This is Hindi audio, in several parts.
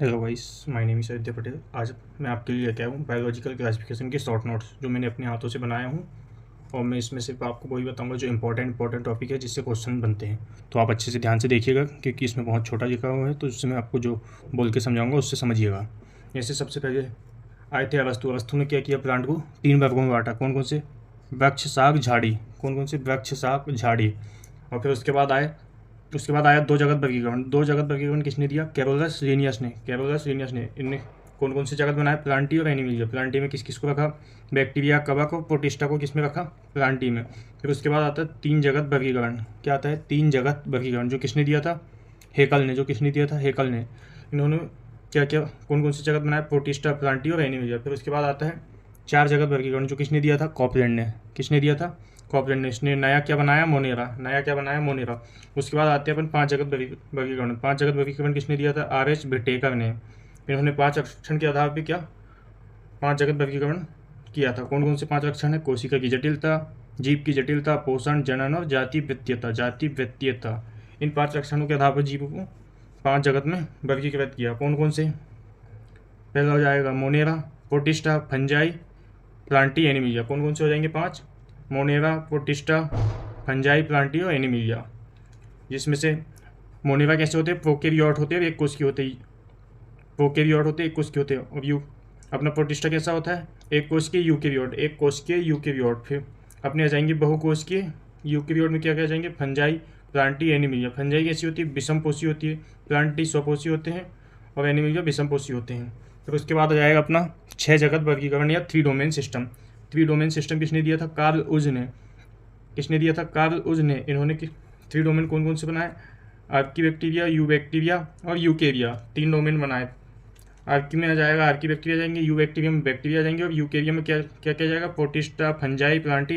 Hello guys, my name is Aditya Patel. आज मैं आपके लिए लेके आया हूँ बायोलॉजिकल क्लासिफिकेशन के शॉर्ट नोट्स जो मैंने अपने हाथों से बनाया हूँ। और मैं इसमें सिर्फ आपको वही बताऊंगा जो इंपॉर्टेंट टॉपिक है जिससे क्वेश्चन बनते हैं। तो आप अच्छे से ध्यान से देखिएगा क्योंकि इसमें बहुत छोटा लिखा हुआ है, तो उससे मैं आपको जो बोल के समझाऊंगा उससे समझिएगा। जैसे सबसे पहले आए थे अरस्तु। अरस्तु ने क्या किया, प्लांट को 3 वर्गों में बांटा। कौन कौन से? वृक्ष, शाक, झाड़ी। कौन कौन से? वृक्ष, शाक, झाड़ी। और फिर उसके बाद आया दो जगत वर्गीकरण। दो जगत वर्गीकरण किसने दिया? कैरोलस लिनियस ने। इनने कौन कौन से जगत बनाए? प्लांटी और एनिमिलिया। प्लांटी में किस किस को रखा? बैक्टीरिया, कवक और प्रोटिस्टा को किस में रखा? प्लांटी में। फिर उसके बाद आता है 3 जगत वर्गीकरण। क्या आता है? 3 जगत वर्गीकरण जो किसने दिया था? हेकल ने। हेकल ने। इन्होंने क्या क्या कौन कौन से जगत बनाए? प्रोटिस्टा, प्लांटी और एनिमिलिया। फिर उसके बाद आता है 4 जगत वर्गीकरण जो किसने दिया था? कॉपलैंड ने। किसने दिया था? कॉपलैंड ने। इसने नया क्या बनाया? मोनेरा। उसके बाद आते हैं अपन 5 जगत वर्गीकरण। 5 जगत वर्गीकरण किसने दिया था? आर एच विटेकर ने। इन्होंने 5 लक्षण के आधार पर क्या 5 जगत वर्गीकरण किया था। कौन कौन से 5 लक्षण है? कोशिका की जटिलता, जीव की जटिलता, पोषण, जनन और जाति वृत्तीयता। इन 5 लक्षणों के आधार पर जीव को 5 जगत में वर्गीकृत किया। कौन कौन से? पहला हो जाएगा Monera, protista, fungi, plantae, Animalia. कौन कौन से हो जाएंगे? 5। मोनेरा, प्रोटिस्टा, फंजाई, प्लांटी और एनिमिलिया। जिसमें से मोनेरा कैसे होते हैं? प्रोकैरियोट होते हैं, एक कोष की होते हैं। और अपना प्रोटिस्टा कैसा होता है? एक कोष के यूकेरियोट। फिर अपने आ जाएंगे बहुकोष के यूकेरियोट में क्या जाएंगे? Fungi, plantae, Animalia. फंजाई कैसी होती है? विषमपोषी होती है। प्लांटी स्वपोषी होते हैं और एनिमिलिया विषमपोषी होते हैं। फिर उसके बाद आ जाएगा अपना 6 जगत वर्गीकरण या 3 डोमेन सिस्टम। 3 डोमेन सिस्टम किसने दिया था? कार्ल उज ने। इन्होंने 3 डोमेन कौन कौन से बनाए? आर्की बैक्टीरिया, यू बैक्टीरिया और यूकेरिया। 3 डोमेन बनाए। आर्की में आ जाएगा आर्की बैक्टीरिया जाएंगे, यू बैक्टीरिया में बैक्टीरिया जाएंगे और यूकेरिया में क्या क्या क्या जाएगा? Protista, fungi, plantae,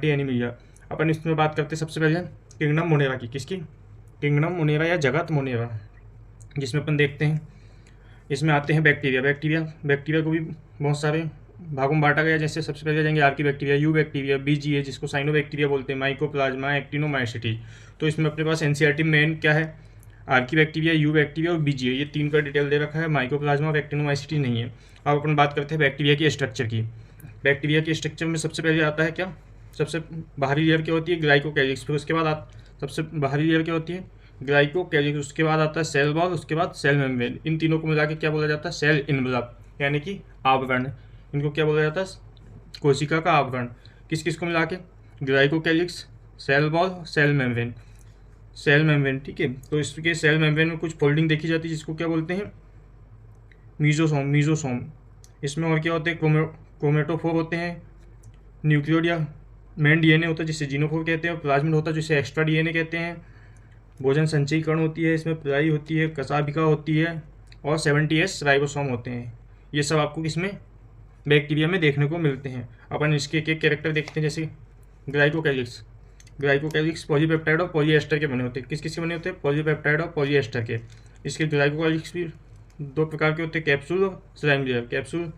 animalia. अपन इसमें बात करते सबसे पहले किंगडम मोनेरा की। किसकी? किंगडम मोनेरा या जगत मोनेरा, जिसमें अपन देखते हैं इसमें आते हैं बैक्टीरिया को भी बहुत सारे भागों में बांटा गया। जैसे सबसे पहले जाएंगे archaebacteria, eubacteria, BGA जिसको साइनोबैक्टीरिया बोलते हैं, माइकोप्लाज्मा, एक्टिनोमाइसिटी। तो इसमें अपने पास एनसीईआरटी मेन क्या है? आर्की बैक्टीरिया, यू बैक्टीरिया और बीजीए, ये 3 का डिटेल दे रखा है। माइकोप्लाज्मा और एक्टिनोमाइसिटी नहीं है। अब अपन बात करते हैं बैक्टीरिया की स्ट्रक्चर की। बैक्टीरिया के स्ट्रक्चर में सबसे पहले आता है क्या? सबसे बाहरी लेयर क्या होती है? ग्लाइकोकैलिक्स। फिर उसके बाद सबसे बाहरी लेयर क्या होती है? ग्लाइकोकैलिक्स। उसके बाद आता है सेल वॉल, उसके बाद सेल मेम्ब्रेन। इन तीनों को मिला के क्या बोला जाता है? सेल इनवलप, यानी कि आवरण। इनको क्या बोला जाता है? कोशिका का आवरण। किस किस को मिला के? Glycocalyx, cell wall, cell membrane. ठीक है। तो इसके सेल मेम्ब्रेन में कुछ फोल्डिंग देखी जाती है जिसको क्या बोलते हैं? मीजोसोम। इसमें और क्या होते हैं? क्रोमेटोफोर होते हैं, न्यूक्लियोड या मेन डीएनए होता है जिसे जीनोफोर कहते हैं, और प्लाज्मिड होता है जिसे एक्स्ट्रा डीएनए कहते हैं। भोजन संचयीकरण होती है, इसमें प्लाई होती है, कसाभिका होती है और 70S राइबोसोम होते हैं। ये सब आपको किसमें? बैक्टीरिया में देखने को मिलते हैं। अपन इसके एक कैरेक्टर देखते हैं। जैसे ग्लाइकोकैलिक्स पॉलीपेप्टाइड और पॉलीएस्टर के बने होते हैं। किस किस के बने होते हैं? पॉलीपेप्टाइड और पॉलीएस्टर के। इसके ग्लाइकोकैलिक्स भी 2 प्रकार के होते हैं, कैप्सूल और स्लाइम लेयर। कैप्सूल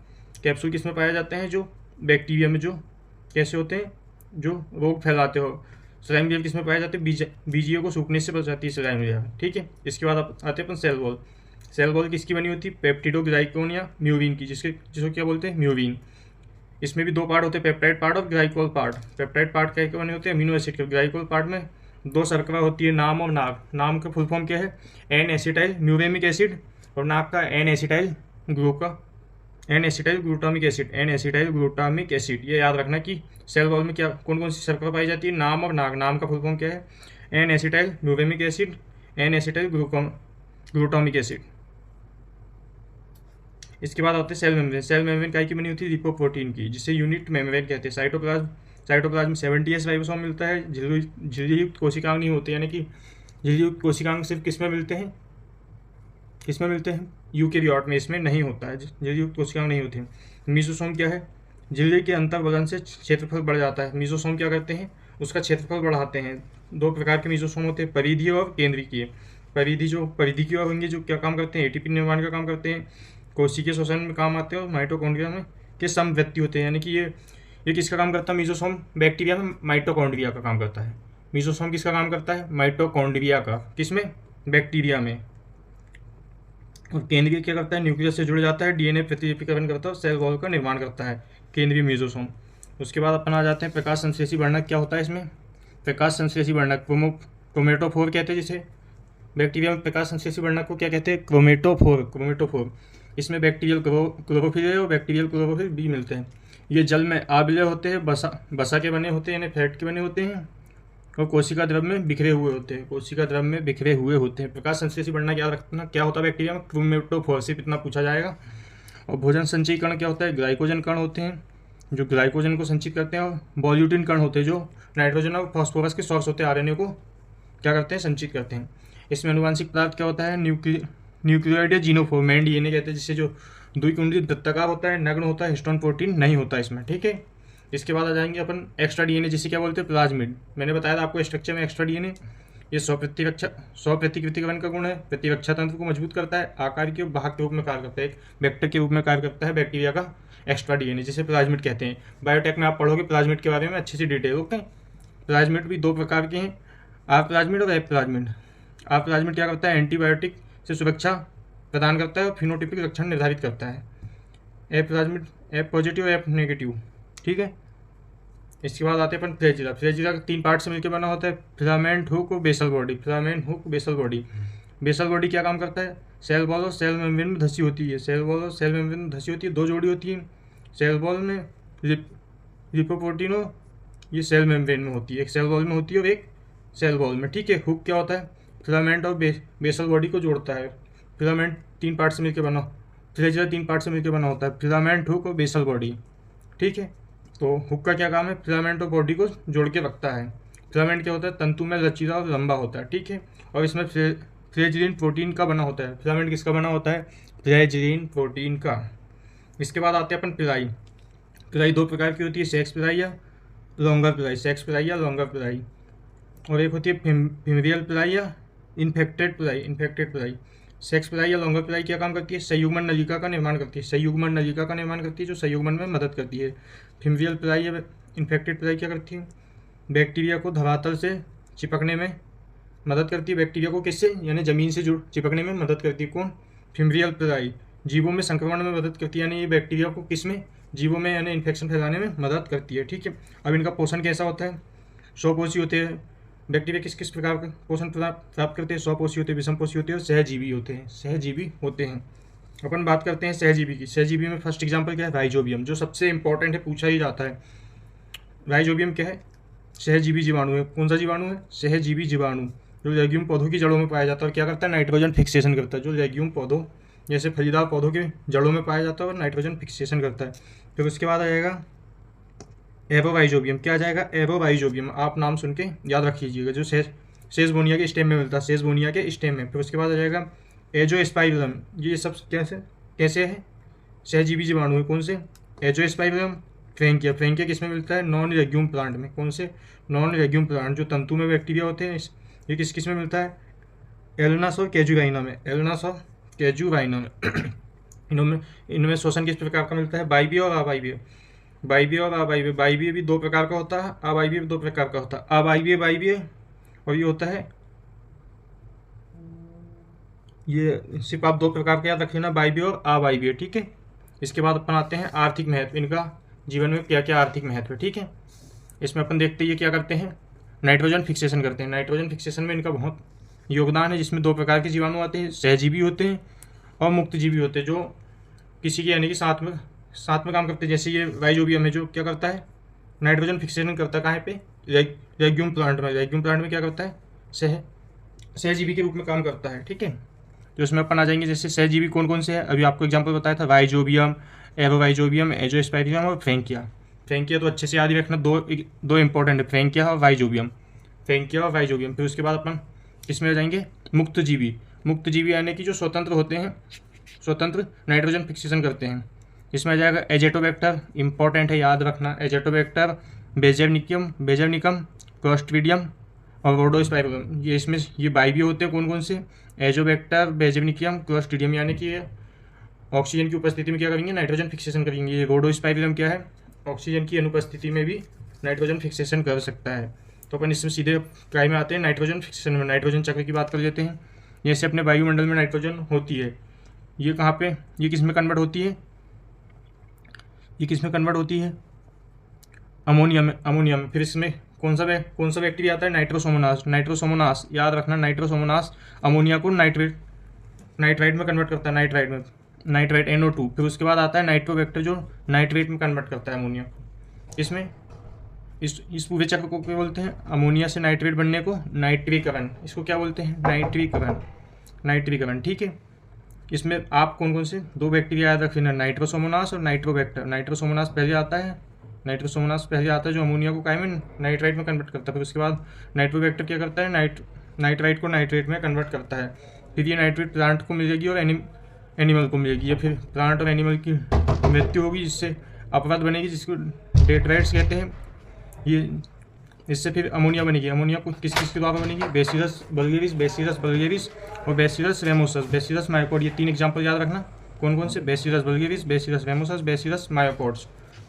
किस में पाए जाते हैं? जो बैक्टीरिया में जो कैसे होते हैं? जो रोग फैलाते हो। स्लाइम लेयर किस में पाए जाते हैं? बीजीओ को सूखने से बचाती है स्लाइम लेयर। ठीक है। इसके बाद आते हैं अपन सेल वॉल किसकी बनी होती है? पेप्टिडोग्लाइकोन या म्यूविन की, जिसको क्या बोलते हैं? म्यूविन। इसमें भी 2 पार्ट होते हैं, पेप्टाइड पार्ट और ग्लाइकोल पार्ट। पेप्टाइड पार्ट क्या बने होते हैं? अमीनो एसिड के। ग्लाइकोल पार्ट में 2 शर्करा होती है, नाम और नाग। नाम का फुल फॉर्म क्या है? एन एसिटाइल म्यूरेमिक एसिड, और नाग का एन एसिटाइल ग्लूटामिक एसिड। ये याद रखना कि सेल वॉल में क्या कौन कौन सी शर्करा पाई जाती है? नाम और नाग। नाम का फुल फॉर्म क्या है? N acetyl muramic acid, N acetyl glutamic acid. इसके बाद आते हैं सेल मेम्ब्रेन काय की बनी होती है? लिपोप्रोटीन की, जिसे यूनिट मेम्ब्रेन कहते हैं। साइटोप्लाज्म में 70S राइबोसोम मिलता है। झिल्लीयुक्त कोशिकांग नहीं होते, यानी कि झिल्लीयुक्त कोशिकांग सिर्फ किस में मिलते हैं? यूकेरियोट में। इसमें नहीं होता है, झिल्लीयुक्त कोशिकांग नहीं होती। मीजोसोम क्या है? झिल्ली के अंतर्वलन से क्षेत्रफल बढ़ जाता है। मीजोसोम क्या करते हैं? उसका क्षेत्रफल बढ़ाते हैं। 2 प्रकार के मीजोसोम होते हैं, परिधीय और केंद्रीय। परिधि की ओर होंगे जो क्या काम करते हैं? एटीपी निर्माण का काम करते हैं, कोशिकीय शोषण में काम आते हैं और माइटोकॉन्ड्रिया में के समव्यक्ति होते हैं। यानी कि ये किसका काम करता है? मीजोसोम बैक्टीरिया में माइटोकॉन्ड्रिया का काम करता है। मीजोसोम किसका काम करता है? माइटोकॉन्ड्रिया का। किसमें? बैक्टीरिया में। और केंद्रीय क्या करता है, न्यूक्लियस से जुड़ जाता है, डीएनए प्रतिलिपिकरण करता है, सेल वॉल का निर्माण करता है, केंद्रीय मेसोसोम। उसके बाद अपन आ जाते हैं प्रकाश संश्लेषी वर्णक। क्या होता है इसमें, प्रकाश संश्लेषी वर्णक क्रोमेटोफोर कहते हैं जिसे। बैक्टीरिया में प्रकाश संश्लेषी वर्णक को क्या कहते हैं, क्रोमेटोफोर। इसमें बैक्टीरियल क्लोरोफिल ए और बैक्टीरियल क्लोरोफिल बी मिलते हैं। ये जल में आबिले होते हैं, बसा के बने होते हैं, यानी फैट के बने होते हैं, और कोशिका द्रव में बिखरे हुए होते हैं। प्रकाश संश्लेषी वर्णक याद रखना क्या होता है बैक्टीरिया में, क्रोमेटोफोर। सिर्फ इतना पूछा जाएगा। और भोजन संचयी कण क्या होता है, ग्लाइकोजन कण होते हैं जो ग्लाइकोजन को संचित करते हैं, और वॉल्यूटिन कण होते हैं जो नाइट्रोजन और फास्फोरस के सोर्स होते हैं, आरएनए को क्या करते हैं, संचित करते हैं। इसमें अनुवांशिक पदार्थ क्या होता है, न्यूक्लियोइड या जीनोफोर, मेन डीएनए कहते हैं, जिससे जो द्विकुंडली वृत्ताकार होता है, नग्न होता है, हिस्टोन प्रोटीन नहीं होता इसमें, ठीक है। इसके बाद आ जाएंगे अपन एक्स्ट्रा डीएनए, जिसे क्या बोलते हैं, प्लाज्मिड। मैंने बताया था आपको स्ट्रक्चर में एक्स्ट्रा डीएनए, ये 100 प्रतिकृतिकरण का गुण है, प्रतिरक्षा तंत्र को मजबूत करता है, आकार के वाहक के रूप में कार्य करता है, एक वेक्टर के रूप में कार्य करता है बैक्टीरिया का एक्स्ट्रा डीएनए, जिसे प्लाज्मिड कहते हैं। बायोटेक में आप पढ़ोगे प्लाज्मिड के बारे में अच्छी सी डिटेल, ओके। प्लाज्मिड भी दो प्रकार के हैं, आर प्लाज्मिड और एफ प्लाज्मिड। आर प्लाज्मिड क्या करता है, एंटीबायोटिक से सुरक्षा प्रदान करता है और फिनोटिपिक लक्षण निर्धारित करता है। F plasmid F positive, F negative, ठीक है। इसके बाद आते हैं अपन फ्लैजिला। फ्लैजिला 3 पार्ट से मिलकर बना होता है, फिलामेंट हुक और basal body. Filament hook, basal body. Basal body क्या काम करता है, सेल वॉल और सेल मेम्ब्रेन में धसी होती है, सेल वॉल और सेल मेम्ब्रेन में धसी होती है, 2 जोड़ी होती है। सेल वॉल में लिपोप्रोटीन और ये सेल मेम्ब्रेन में होती है, एक सेल वॉल में होती है और एक सेल वॉल में, ठीक है। हुक क्या होता है, फिलामेंट और बेसल बॉडी को जोड़ता है। फिलामेंट 3 पार्ट से मिलकर बना, फ्लैजिला 3 पार्ट से मिलकर बना होता है, फिलामेंट, हुक और बेसल बॉडी, ठीक है। तो हुक का क्या काम है, फिलामेंट और बॉडी को जोड़ के रखता है। फिलामेंट क्या होता है, तंतु में लचीला और लंबा होता है, ठीक है। और इसमें फ्लैजिलिन प्रोटीन का बना होता है। फिलामेंट किसका बना होता है, फ्लैजिलिन प्रोटीन का। इसके बाद आते हैं अपन पिलाई। पिलाई 2 प्रकार की होती है, सेक्स पिलाई या लॉन्गर पिलाई, सेक्स पिलाई या लॉन्गर पिलाई। और एक होती है फिमरियल पिलाई या इन्फेक्टेड पिलाई। सेक्स पिलाई या लॉन्गर पिलाई क्या काम करती है, संयुग्मन नलिका का निर्माण करती है, जो संयुग्मन में मदद करती है। फिमरियल पिलाई या इन्फेक्टेड पिलाई क्या करती है, बैक्टीरिया को धरातल से चिपकने में मदद करती है। बैक्टीरिया को किससे, यानी जमीन से चिपकने में मदद करती है। कौन, फिमरियल पिलाई। जीवों में संक्रमण में मदद करती है, यानी ये बैक्टीरिया को किस में, जीवों में, यानी इन्फेक्शन फैलाने में मदद करती है, ठीक है। अब इनका पोषण कैसा होता है, स्वपोषी होते हैं। बैक्टीरिया किस किस प्रकार का पोषण प्राप्त करते हैं, स्वपोषी होते हैं, विषमपोषी होते हैं और सहजीवी होते हैं। अपन बात करते हैं सहजीवी की। सहजीवी में फर्स्ट एग्जांपल क्या है, राइजोबियम, जो सबसे इंपॉर्टेंट है, पूछा ही जाता है। राइजोबियम क्या है, सहजीवी जीवाणु है। कौन सा जीवाणु है, सहजीवी जीवाणु, जो लेग्यूम पौधों की जड़ों में पाया जाता है और क्या करता है, नाइट्रोजन फिक्सेशन करता है। जो लेग्यूम पौधों जैसे फलीदार पौधों के जड़ों में पाया जाता है और नाइट्रोजन फिक्सेशन करता है। फिर उसके बाद आ जाएगा एरोराइजोबियम। क्या आ जाएगा, एरोराइजोबियम, आप नाम सुन के याद रख लीजिएगा, जो सेसबोनिया के स्टेम में मिलता है, सेसबोनिया के स्टेम में। फिर उसके बाद आ जाएगा एजोस्पाइरम। ये सब कैसे है, सहजीवी जीवाणु है। कौन से, एजोस्पाइरम, फ्रैंकिया किस में मिलता है, नॉन लेग्यूम प्लांट में। कौन से, नॉन लेग्यूम प्लांट, जो तंतु में बैक्टीरिया होते हैं, ये किस में मिलता है, एलनास और कैजुराइना में, इनमें शोषण किस प्रकार का मिलता है, बाइबिया और अबाइबिया। बाइबिया भी 2 प्रकार का होता है, अबाइबिया भी 2 प्रकार का होता है। अबाइबिया और ये होता है, ये सिर्फ आप 2 प्रकार के याद रखिए ना, बाइबिया और अबाइबिया, ठीक है। इसके बाद अपन आते हैं आर्थिक महत्व, इनका जीवन में क्या क्या आर्थिक महत्व है, ठीक है। इसमें अपन देखते हैं ये क्या करते हैं, नाइट्रोजन फिक्सेशन करते हैं। नाइट्रोजन फिक्सेशन में इनका बहुत योगदान है, जिसमें 2 प्रकार के जीवाणु आते हैं, सहजीवी होते हैं और मुक्तजीवी होते हैं, जो किसी के यानी कि साथ में काम करते हैं। जैसे ये राइजोबियम है, जो क्या करता है, नाइट्रोजन फिक्सेशन करता है, कहाँ पे, लेग्यूम प्लांट में क्या करता है, सहजीवी के रूप में काम करता है, ठीक है। तो इसमें अपन आ जाएंगे, जैसे सहजीवी कौन कौन से है, अभी आपको एग्जांपल बताया था, राइजोबियम, एरोराइजोबियम, एजोस्पाइरियम और फ्रैंकिया तो अच्छे से याद ही रखना, दो इंपॉर्टेंट है, फ्रैंकिया और राइजोबियम। फिर उसके बाद अपन किसमें आ जाएंगे, मुक्तजीवी यानी कि जो स्वतंत्र नाइट्रोजन फिक्सेशन करते हैं। इसमें आ जाएगा एजेटोबैक्टर, इंपॉर्टेंट है, याद रखना, एजेटोबैक्टर, बेजरनिकम, क्लोस्ट्रीडियम और रोडोस्पाइरम। ये बाइबिया होते हैं। कौन से, एजोबैक्टर, बेजरनिकम, क्लोस्ट्रीडियम, यानी कि ये ऑक्सीजन की उपस्थिति में क्या करेंगे, नाइट्रोजन फिक्सेशन करेंगे। ये रोडोस्पाइरम क्या है, ऑक्सीजन की अनुपस्थिति में भी नाइट्रोजन फिक्सेशन कर सकता है। तो अपन इसमें सीधे ट्राई में आते हैं, नाइट्रोजन फिक्सेशन में नाइट्रोजन चक्र की बात कर लेते हैं। जैसे अपने वायुमंडल में नाइट्रोजन होती है, ये कहाँ पे, ये किस में कन्वर्ट होती है, ये किस में कन्वर्ट होती है, अमोनिया में, अमोनिया में। फिर इसमें कौन सा बैक्टीरिया आता है, नाइट्रोसोमोनास। नाइट्रोसोमोनास याद रखना, नाइट्रोसोमोनास अमोनिया को नाइट्राइट में कन्वर्ट करता है, नाइट्राइट NO2। फिर उसके बाद आता है नाइट्रोबैक्टर जो नाइट्रेट में कन्वर्ट करता है अमोनिया को। इसमें इस पूरे चक्र को क्या बोलते हैं, अमोनिया से नाइट्रेट बनने को नाइट्रीकरण, इसको क्या बोलते हैं, नाइट्रीकरण। ठीक है, इसमें आप कौन कौन से दो बैक्टीरिया याद रखना, नाइट्रोसोमोनास और नाइट्रोबैक्टर। नाइट्रोसोमोनास पहले आता है जो अमोनिया को काय में नाइट्राइट में कन्वर्ट करता है। फिर उसके बाद नाइट्रोबैक्टर क्या करता है, नाइट्राइट को नाइट्रेट में कन्वर्ट करता है। फिर ये नाइट्रेट प्लांट को मिलेगी और एनिमल को मिलेगी, या फिर प्लांट और एनिमल की मृत्यु होगी, जिससे अपवाद बनेगी, जिसको डेट्राइट्स कहते हैं। ये इससे फिर अमोनिया बनेगी। अमोनिया को किस के द्वारा बनेगी, बेसिलस बल्गेरिस और बेसिलस रेमोसस, बेसिलस मायोपोड। ये 3 एग्जाम्पल याद रखना, कौन कौन से, बेसिलस बल्गेरिस, बेसिलस रेमोसस,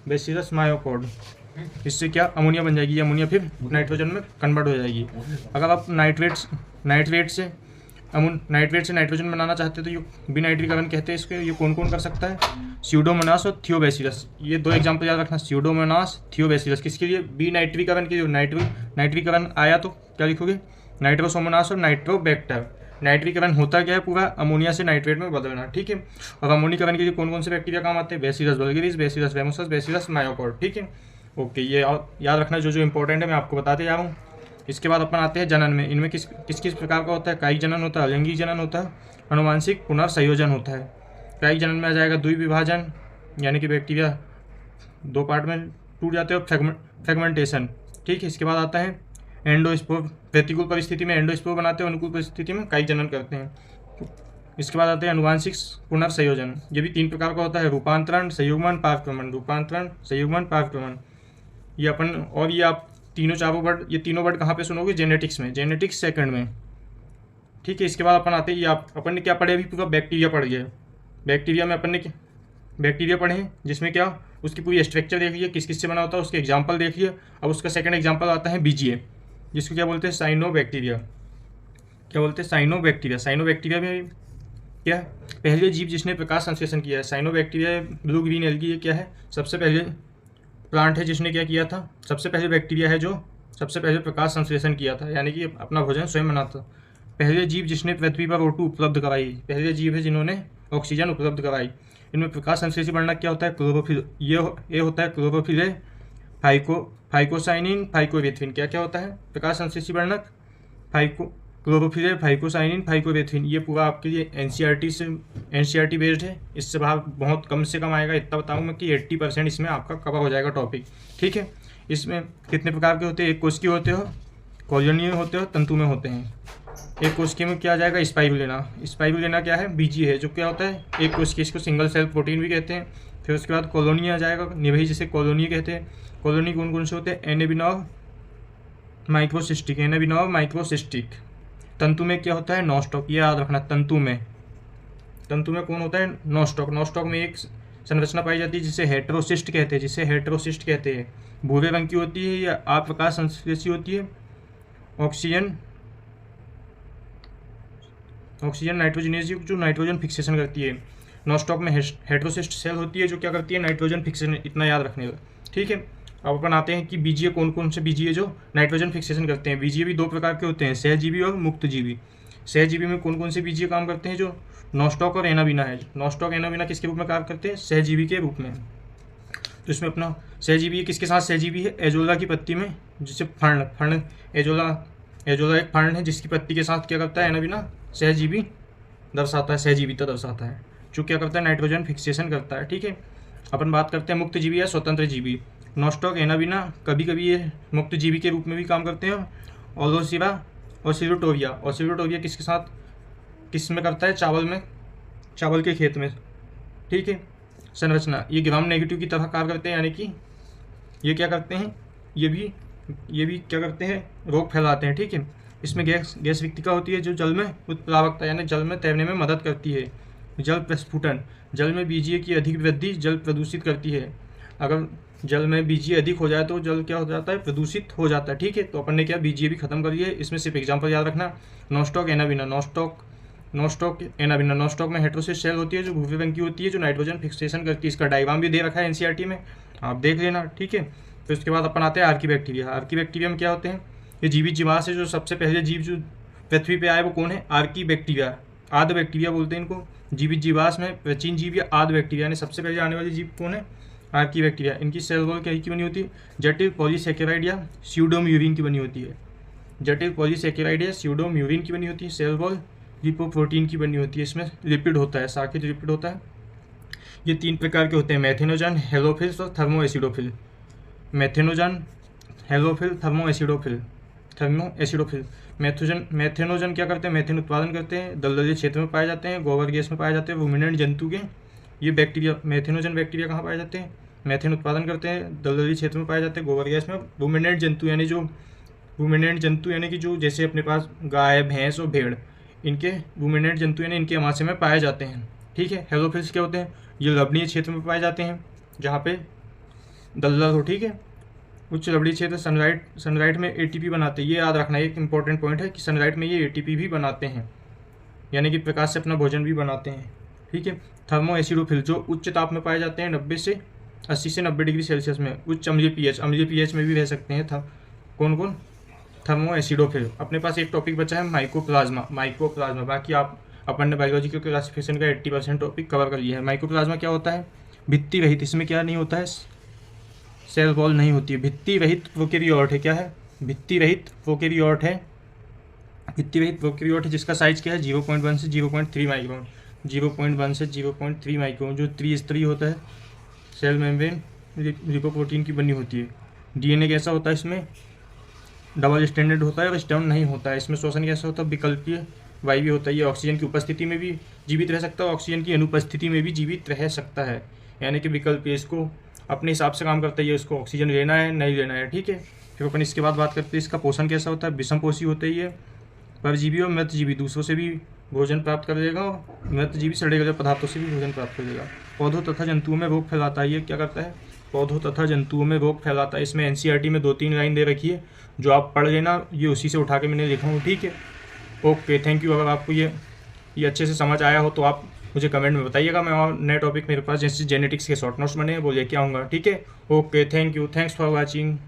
बेसिलस मायोपोड। इससे क्या अमोनिया बन जाएगी, अमोनिया फिर नाइट्रोजन में कन्वर्ट हो जाएगी। अगर आप नाइट्रेट से नाइट्रोजन बनाना चाहते हैं तो ये विनाइट्रीकरण कहते हैं इसको। ये कौन कौन कर सकता है, स्यूडोमोनास और थियोबैसिलस। ये 2 एग्जाम्पल याद रखना, स्यूडोमोनास, थियोबैसिलस। किसके लिए, विनाइट्रीकरण के, जो नाइट्रीकरण आया तो क्या लिखोगे, नाइट्रोसोमोनास और नाइट्रोबैक्टर। नाइट्रीकरण होता क्या है, पूरा अमोनिया से नाइट्रेट में बदलना। ठीक है, और अमोनीकरण के लिए कौन कौन से बैक्टीरिया काम आते हैं, बेसिलस बल्गेरिस, बेसिलस रेमोसस, बेसिलस मायोपोड। ठीक है, ओके, ये याद रखना जो इंपॉर्टेंट है मैं आपको बताते जा रहा हूँ। इसके बाद अपन आते हैं जनन में। इनमें किस प्रकार का होता है, कायिक जनन होता है, अलैंगिक जनन होता है, अनुवांशिक पुनर्संयोजन होता है। कायिक जनन में आ जाएगा द्विविभाजन, यानी कि बैक्टीरिया 2 पार्ट में टूट जाते हैं, और फ्रेगमेंटेशन। ठीक है, इसके बाद आता है एंडोस्पोर। प्रतिकूल परिस्थिति में एंडोस्पोर बनाते हैं, अनुकूल परिस्थिति में कायिक जनन करते हैं। इसके बाद आते हैं अनुवांशिक पुनर्संयोजन। ये भी 3 प्रकार का होता है, रूपांतरण, संयुग्मन, पारक्रमण। ये अपन, और ये आप तीनों वर्ड कहाँ पे सुनोगे, जेनेटिक्स में, जेनेटिक्स सेकंड में। ठीक है, इसके बाद अपन आते हैं, ये अपन ने क्या पढ़े, अभी पूरा बैक्टीरिया पढ़ गया। बैक्टीरिया में अपन ने बैक्टीरिया पढ़े हैं, जिसमें क्या उसकी पूरी स्ट्रक्चर देख लिया, किस से बना होता है, उसके एग्जाम्पल देख लिया। अब उसका सेकंड एग्जाम्पल आता है बीजीए, जिसको क्या बोलते हैं, साइनोबैक्टीरिया। साइनोबैक्टीरिया में क्या, पहले जीव जिसने प्रकाश संश्लेषण किया है। साइनोबैक्टीरिया ब्लू ग्रीन एल्गी, ये क्या है, सबसे पहले प्लांट है जिसने क्या किया था, सबसे पहले बैक्टीरिया है जो सबसे पहले प्रकाश संश्लेषण किया था, यानी कि अपना भोजन स्वयं बनाता। पहले जीव जिसने पृथ्वी पर O2 उपलब्ध कराई, पहले जीव है जिन्होंने ऑक्सीजन उपलब्ध कराई। इनमें प्रकाश संश्लेषी वर्णक क्या होता है, क्लोरोफिल। ये होता है क्लोरोफिल है, फाइकोसाइनिन, फाइकोरेथिन। क्या होता है प्रकाश संश्लेषी वर्णक, क्लोरोफिल है, फाइकोसाइनिन, फाइकोरेथिन। ये पूरा आपके लिए NCERT बेस्ड है, इससे बाहर बहुत कम से कम आएगा। इतना बताऊँ मैं कि 80% इसमें आपका कवर हो जाएगा टॉपिक। ठीक है, इसमें कितने प्रकार के होते हैं, एक कोशिकीय होते हो, कॉलोनियल होते हो, तंतु में होते हैं। एक कोशिकीय में क्या आ जाएगा, स्पाइरुलिना क्या है, बीजीए है, जो क्या होता है एक कोशिकीय, इसको सिंगल सेल प्रोटीन भी कहते हैं। फिर उसके बाद कॉलोनी आ जाएगा, निभई जिसे कॉलोनी कहते हैं। कॉलोनी कौन कौन से होते हैं, एनाबिनॉव, माइक्रोसिस्टिक। तंतु में क्या होता है, नॉस्टॉक। ये याद रखना, तंतु में कौन होता है, नॉस्टॉक में एक संरचना पाई जाती है जिसे हेटेरोसिस्ट कहते हैं। भूरे रंग की होती है, या अप्रकाश संश्लेषी होती है। ऑक्सीजन नाइट्रोजनेज, जो नाइट्रोजन फिक्सेशन करती है। नॉस्टॉक में हेटेरोसिस्ट सेल होती है जो क्या करती है, नाइट्रोजन फिक्सेशन। इतना याद रखने का। ठीक है, अब अपन आते हैं कि बीजीए कौन कौन से बीजीए जो नाइट्रोजन फिक्सेशन करते हैं। बीजीए भी 2 प्रकार के होते हैं, सहजीवी और मुक्तजीवी। सहजीवी में कौन कौन से बीजीए काम करते हैं, जो नॉस्टॉक और एनाबिना है। नॉस्टॉक एनाबिना किसके रूप में कार्य करते हैं, सहजीवी के रूप में। तो इसमें अपना सहजीवी किसके साथ सहजीवी है, एजोला की पत्ती में, जिसे फर्ण एजोला एक फर्ण है जिसकी पत्ती के साथ क्या करता है, एनाबिना सहजीविता दर्शाता है, जो क्या करता है, नाइट्रोजन फिक्सेशन करता है। ठीक है, अपन बात करते हैं मुक्त जीवी या स्वतंत्र जीवी। नॉस्टॉक एनाबिना कभी कभी ये मुक्त जीवी के रूप में भी काम करते हैं। ओलोसिरा और सिलोटोविया किसके साथ, किस में करता है, चावल के खेत में। ठीक है, संरचना, ये ग्राम नेगेटिव की तरह कार्य करते हैं, यानी कि ये क्या करते हैं, ये भी क्या करते हैं, रोग फैलाते हैं। ठीक है, इसमें गैस विक्तिका होती है जो जल में उत्प्लावकता, यानी जल में तैरने में मदद करती है। जल प्रस्फुटन, जल में बीजीए की अधिक वृद्धि जल प्रदूषित करती है। अगर जल में बीजीए अधिक हो जाए तो जल क्या हो जाता है, प्रदूषित हो जाता है। ठीक है, तो अपन ने क्या बीजीए भी खत्म कर लिए। इसमें सिर्फ एग्जाम्पल याद रखना, nostoc Anabaena. Nostoc nostoc and अभिन्न। नॉस्टॉक में हेटेरोसिस सेल होती है जो भूरे रंग की होती है, जो नाइट्रोजन फिक्सेशन करती है। इसका डायग्राम भी दे रखा है एनसीईआरटी में, आप देख लेना, ठीक है। फिर उसके बाद अपन आते हैं आर्कीबैक्टीरिया। आर्कीबैक्टीरिया में क्या होते हैं, ये जीवित जीवाश्म है। जो सबसे पहले जीव जो पृथ्वी पे आए वो कौन है, आर्कीबैक्टीरिया, आद बैक्टीरिया बोलते हैं इनको। जीवित जीवाश्म में प्राचीन जीव या आद बैक्टीरिया, यानी सबसे पहले आने वाली जीव कौन है, आर्कीबैक्टीरिया। इनकी सेल वॉल क्या की बनी होती है, जटिल पॉलीसैकेराइड या स्यूडोम्यूरिन की बनी होती है। जटिल पॉलीसैकेराइड या स्यूडोम्यूरिन की बनी होती है। सेल वॉल लिपोप्रोटीन की बनी होती है। इसमें लिपिड होता है, साकेत लिपिड होता है। ये 3 प्रकार के होते हैं, मैथेनोजन, हेलोफिल्स और थर्मोएसिडोफिल। मैथेनोजन, हेलोफिल, थर्मोएसिडोफिल। मैथेनोजन क्या करते हैं, मैथेन उत्पादन करते हैं, दलदली क्षेत्र में पाए जाते हैं, गोबर गैस में पाए जाते हैं, रूमिनेंट जंतु के ये बैक्टीरिया, मैथेनोजन बैक्टीरिया कहाँ पाए जाते हैं, मैथेन उत्पादन करते हैं, दलदली क्षेत्र में पाए जाते हैं, गोबर गैस में। रूमिनेंट जंतु यानी कि जो जैसे अपने पास गाय, भैंस और भेड़, इनके रूमिनेंट जंतु यानी इनके आमाशय में पाए जाते हैं, ठीक है। हेलोफिल्स क्या होते हैं, ये लवणीय क्षेत्र में पाए जाते हैं जहाँ पे दलदल हो, ठीक है। उच्च लवणीय क्षेत्र सनलाइट में एटीपी बनाते हैं। ये याद रखना, एक इंपॉर्टेंट पॉइंट है कि सनलाइट में ये एटीपी भी बनाते हैं, यानी कि प्रकाश से अपना भोजन भी बनाते हैं, ठीक है। थर्मोएसिडोफिल जो उच्च ताप में पाए जाते हैं, 80 से 90 डिग्री सेल्सियस में। उच्च अम्लीय पीएच में भी रह सकते हैं। कौन कौन, थर्मोएसिडोफिल। अपने पास एक टॉपिक बचा है माइकोप्लाज्मा। बाकी आप अपन ने बायोलॉजिकल क्लासिफिकेशन का 80% टॉपिक कवर कर लिया है। माइकोप्लाज्मा क्या होता है, भित्ति रहित, इसमें क्या नहीं होता है, सेल वॉल नहीं होती है, भित्ति रहित प्रोकैरियोट है। क्या है, भित्ति रहित प्रोकैरियोट है। भित्ति रहित प्रोकैरियोट है जिसका साइज क्या है, 0.1 से 0.3 माइक्रोन। 0.1 से 0.3 माइक्रोन, जो त्रिस्तरीय होता है। सेल मेम्ब्रेन लिपोप्रोटीन की बनी होती है। डीएनए कैसा होता है, इसमें डबल स्टैंडर्ड होता है और स्टेम नहीं होता है। इसमें श्वसन कैसा होता है, विकल्पीय वायवीय होता है। ये ऑक्सीजन की उपस्थिति में भी जीवित रह सकता है, ऑक्सीजन की अनुपस्थिति में भी जीवित रह सकता है, यानी कि विकल्पीय। इसको अपने हिसाब से काम करता है, ये उसको ऑक्सीजन लेना है नहीं लेना है, ठीक है। फिर अपन इसके बाद बात करते हैं इसका पोषण कैसा होता है। विषमपोषी होते ही है, परजीवी और मृतजीवी, दूसरों से भी भोजन प्राप्त कर लेगा, मृतजीवी सड़े गले पदार्थों से भी भोजन प्राप्त कर लेगा। पौधों तथा जंतुओं में रोग फैलाता है। ये क्या करता है, पौधों तथा जंतुओं में रोग फैलाता है। इसमें एनसीईआरटी में 2-3 लाइन दे रखी है, जो आप पढ़ लेना, ये उसी से उठा के मैंने लिखा हूँ, ठीक है। Okay, thank you. अगर आपको ये अच्छे से समझ आया हो तो आप मुझे कमेंट में बताइएगा। मैं और नए टॉपिक मेरे पास जैसे जेनेटिक्स के शॉर्ट नोट्स बने हैं वो लेके आऊँगा, ठीक है। Okay, thank you, thanks for watching.